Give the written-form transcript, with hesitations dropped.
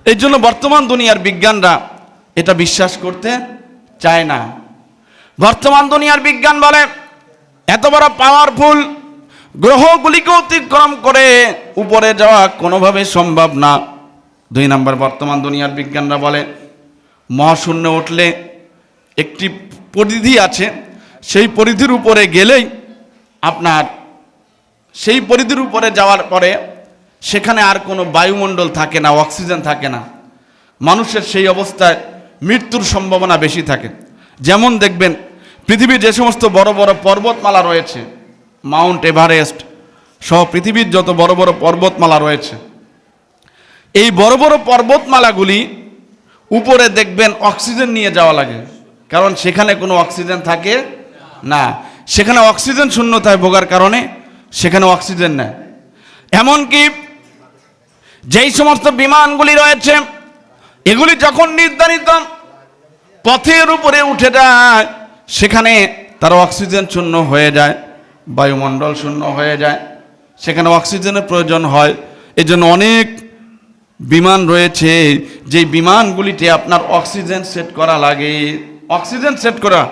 এই জন্য বর্তমান দুনিয়ার বিজ্ঞানরা এটা বিশ্বাস করতে চায় না। বর্তমান দুনিয়ার বিজ্ঞান বলে এত বড় পাওয়ারফুল গ্রহগুলিকে অতিক্রম করে উপরে যাওয়া কোনোভাবে সম্ভব না। 2 নম্বর, বর্তমান দুনিয়ার বিজ্ঞানরা বলে মহাশূন্যে উঠলে একটি পরিধি আছে, সেই পরিধির উপরে গেলেই আপনার সেই পরিধির উপরে যাওয়ার পরে সেখানে আর কোনো বায়ুমণ্ডল থাকে না, অক্সিজেন থাকে না, মানুষের সেই অবস্থায় মৃত্যুর সম্ভাবনা বেশি থাকে। যেমন দেখবেন পৃথিবীর যে সমস্ত বড় বড় পর্বতমালা রয়েছে, মাউন্ট এভারেস্ট সহ পৃথিবীর যত বড় বড় পর্বতমালা রয়েছে, এই বড় বড় পর্বতমালাগুলি উপরে দেখবেন অক্সিজেন নিয়ে যাওয়া লাগে, কারণ সেখানে কোনো অক্সিজেন থাকে না। সেখানে অক্সিজেন শূন্যতায় ভোগার কারণে সেখানে অক্সিজেন নেই। এমনকি যেই সমস্ত বিমানগুলি রয়েছে এগুলি যখন নির্ধারিত পথের উপরে উঠে যায় সেখানে তার অক্সিজেন শূন্য হয়ে যায়, বায়ুমণ্ডল শূন্য হয়ে যায়, সেখানে অক্সিজেনের প্রয়োজন হয়। এই জন্য অনেক বিমান রয়েছে যেই বিমানগুলিতে আপনার অক্সিজেন সেট করা লাগে। অক্সিজেন সেট করা